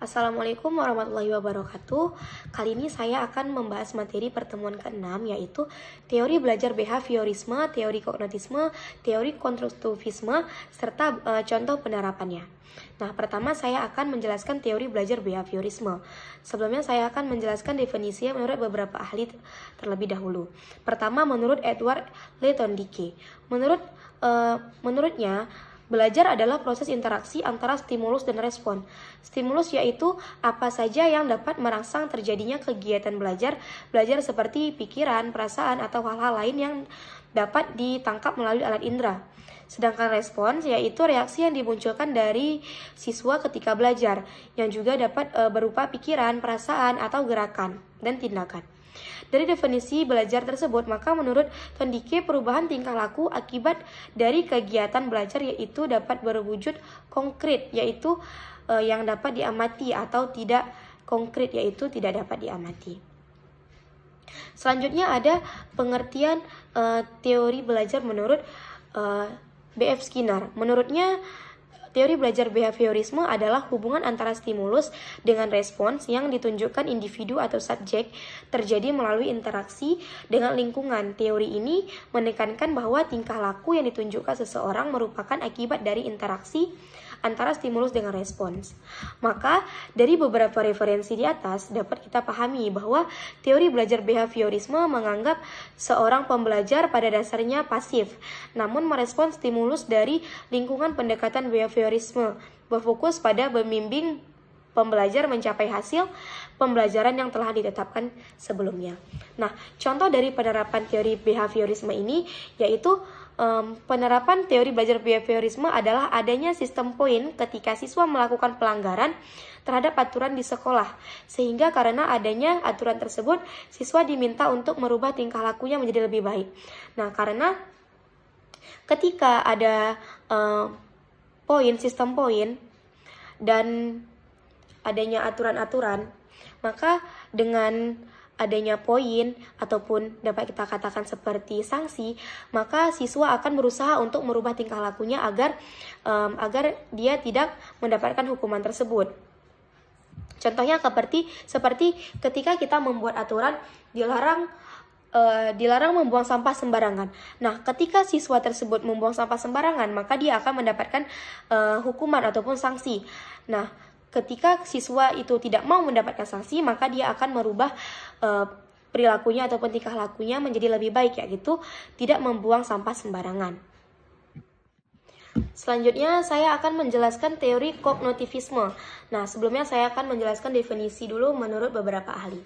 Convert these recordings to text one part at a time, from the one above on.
Assalamualaikum warahmatullahi wabarakatuh. Kali ini saya akan membahas materi pertemuan ke-6, yaitu teori belajar behaviorisme, teori kognitisme, teori konstruktivisme, serta contoh penerapannya. Nah, pertama saya akan menjelaskan teori belajar behaviorisme. Sebelumnya saya akan menjelaskan definisinya menurut beberapa ahli terlebih dahulu. Pertama, menurut Edward Leitondike. Menurutnya, belajar adalah proses interaksi antara stimulus dan respon. Stimulus yaitu apa saja yang dapat merangsang terjadinya kegiatan belajar seperti pikiran, perasaan, atau hal-hal lain yang dapat ditangkap melalui alat indera. Sedangkan respons yaitu reaksi yang dimunculkan dari siswa ketika belajar, yang juga dapat berupa pikiran, perasaan, atau gerakan dan tindakan. Dari definisi belajar tersebut, maka menurut Tondike, perubahan tingkah laku akibat dari kegiatan belajar yaitu dapat berwujud konkret, yaitu yang dapat diamati, atau tidak konkret, yaitu tidak dapat diamati. Selanjutnya ada pengertian teori belajar menurut B.F. Skinner. Menurutnya, teori belajar behaviorisme adalah hubungan antara stimulus dengan respons yang ditunjukkan individu atau subjek terjadi melalui interaksi dengan lingkungan. Teori ini menekankan bahwa tingkah laku yang ditunjukkan seseorang merupakan akibat dari interaksi antara stimulus dengan respons. Maka, dari beberapa referensi di atas dapat kita pahami bahwa teori belajar behaviorisme menganggap seorang pembelajar pada dasarnya pasif, namun merespons stimulus dari lingkungan. Pendekatan behaviorisme berfokus pada membimbing pembelajar mencapai hasil pembelajaran yang telah ditetapkan sebelumnya. Nah, contoh dari penerapan teori behaviorisme ini yaitu penerapan teori belajar behaviorisme adalah adanya sistem poin ketika siswa melakukan pelanggaran terhadap aturan di sekolah, sehingga karena adanya aturan tersebut, siswa diminta untuk merubah tingkah lakunya menjadi lebih baik. Nah, karena ketika ada sistem poin dan adanya aturan-aturan, maka dengan adanya poin ataupun dapat kita katakan seperti sanksi, maka siswa akan berusaha untuk merubah tingkah lakunya agar dia tidak mendapatkan hukuman tersebut. Contohnya seperti ketika kita membuat aturan dilarang membuang sampah sembarangan. Nah, ketika siswa tersebut membuang sampah sembarangan, maka dia akan mendapatkan hukuman ataupun sanksi. Nah, ketika siswa itu tidak mau mendapatkan sanksi, maka dia akan merubah perilakunya ataupun tingkah lakunya menjadi lebih baik, yaitu tidak membuang sampah sembarangan. Selanjutnya saya akan menjelaskan teori kognitivisme. Nah, sebelumnya saya akan menjelaskan definisi dulu menurut beberapa ahli.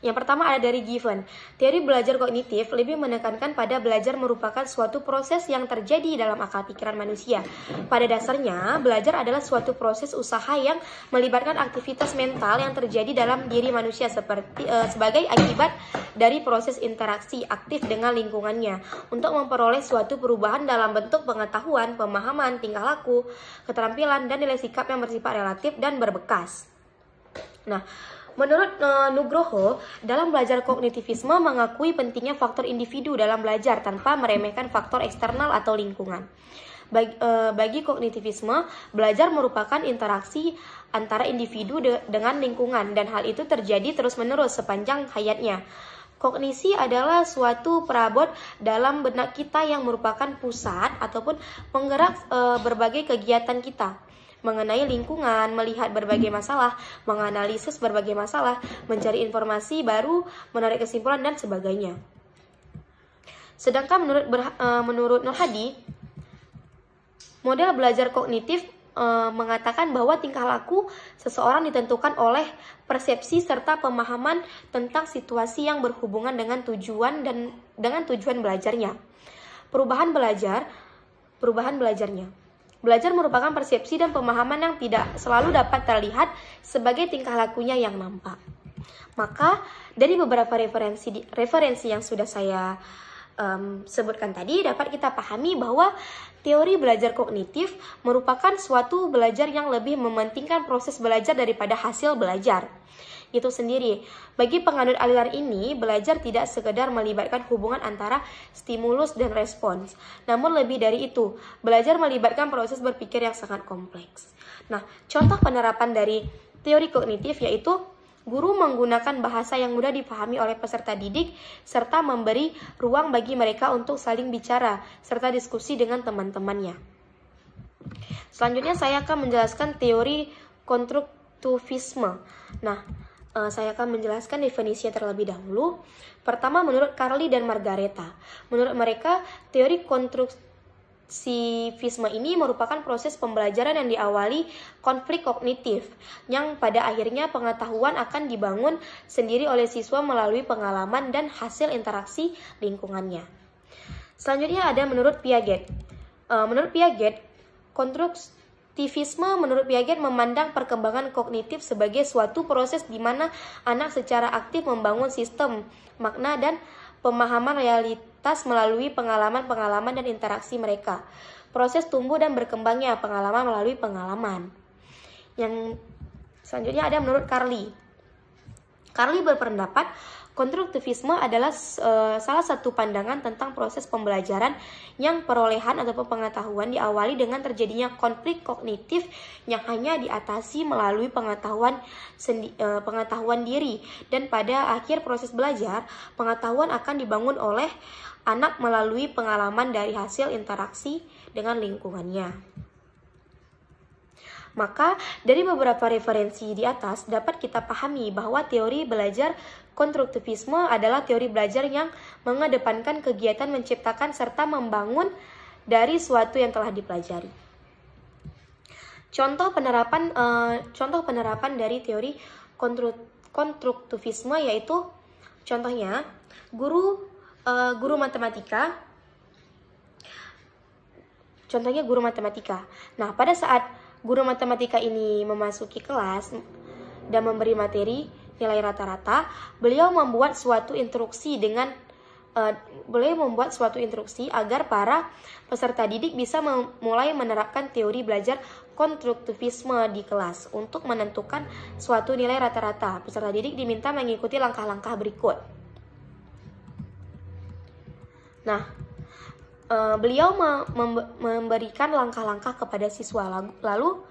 Yang pertama ada dari Given. Teori belajar kognitif lebih menekankan pada belajar merupakan suatu proses yang terjadi dalam akal pikiran manusia. Pada dasarnya, belajar adalah suatu proses usaha yang melibatkan aktivitas mental yang terjadi dalam diri manusia sebagai akibat dari proses interaksi aktif dengan lingkungannya untuk memperoleh suatu perubahan dalam bentuk pengetahuan, pemahaman, tingkah laku, keterampilan, dan nilai sikap yang bersifat relatif dan berbekas. Nah, menurut Nugroho, dalam belajar kognitivisme mengakui pentingnya faktor individu dalam belajar tanpa meremehkan faktor eksternal atau lingkungan. Bagi kognitivisme, belajar merupakan interaksi antara individu dengan lingkungan, dan hal itu terjadi terus-menerus sepanjang hayatnya. Kognisi adalah suatu perabot dalam benak kita yang merupakan pusat ataupun penggerak berbagai kegiatan kita. Mengenai lingkungan, melihat berbagai masalah, menganalisis berbagai masalah, mencari informasi baru, menarik kesimpulan, dan sebagainya. Sedangkan menurut Nur Hadi, model belajar kognitif mengatakan bahwa tingkah laku seseorang ditentukan oleh persepsi serta pemahaman tentang situasi yang berhubungan dengan tujuan belajarnya. Perubahan belajarnya. Belajar merupakan persepsi dan pemahaman yang tidak selalu dapat terlihat sebagai tingkah lakunya yang nampak. Maka, dari beberapa referensi yang sudah saya sebutkan tadi, dapat kita pahami bahwa teori belajar kognitif merupakan suatu belajar yang lebih mementingkan proses belajar daripada hasil belajar itu sendiri. Bagi penganut aliran ini, belajar tidak sekedar melibatkan hubungan antara stimulus dan respons. Namun lebih dari itu, belajar melibatkan proses berpikir yang sangat kompleks. Nah, contoh penerapan dari teori kognitif yaitu guru menggunakan bahasa yang mudah dipahami oleh peserta didik serta memberi ruang bagi mereka untuk saling bicara serta diskusi dengan teman-temannya. Selanjutnya saya akan menjelaskan teori konstruktivisme. Nah, saya akan menjelaskan definisinya terlebih dahulu. Pertama, menurut Carly dan Margareta. Menurut mereka, teori konstruktivisme ini merupakan proses pembelajaran yang diawali konflik kognitif, yang pada akhirnya pengetahuan akan dibangun sendiri oleh siswa melalui pengalaman dan hasil interaksi lingkungannya. Selanjutnya ada menurut Piaget. Menurut Piaget, konstruktivisme menurut Piaget memandang perkembangan kognitif sebagai suatu proses di mana anak secara aktif membangun sistem makna dan pemahaman realitas melalui pengalaman-pengalaman dan interaksi mereka. Proses tumbuh dan berkembangnya pengalaman melalui pengalaman. Yang selanjutnya ada menurut Carly. Carly berpendapat konstruktivisme adalah salah satu pandangan tentang proses pembelajaran yang perolehan atau pengetahuan diawali dengan terjadinya konflik kognitif yang hanya diatasi melalui pengetahuan diri, dan pada akhir proses belajar, pengetahuan akan dibangun oleh anak melalui pengalaman dari hasil interaksi dengan lingkungannya. Maka, dari beberapa referensi di atas dapat kita pahami bahwa teori belajar konstruktivisme adalah teori belajar yang mengedepankan kegiatan menciptakan serta membangun dari suatu yang telah dipelajari. Contoh penerapan dari teori konstruktivisme yaitu contohnya guru matematika. Contohnya guru matematika. Nah, pada saat guru matematika ini memasuki kelas dan memberi materi nilai rata-rata, beliau membuat suatu instruksi agar para peserta didik bisa mulai menerapkan teori belajar konstruktivisme di kelas. Untuk menentukan suatu nilai rata-rata, peserta didik diminta mengikuti langkah-langkah berikut. Nah, beliau memberikan langkah-langkah kepada siswa, lalu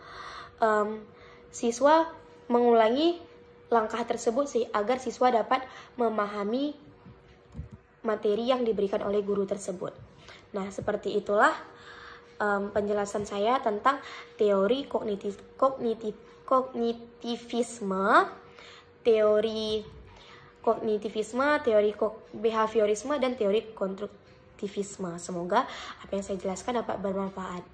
siswa mengulangi langkah tersebut agar siswa dapat memahami materi yang diberikan oleh guru tersebut. Nah, seperti itulah penjelasan saya tentang teori kognitivisme, teori behaviorisme, dan teori konstruktivisme. Semoga apa yang saya jelaskan dapat bermanfaat.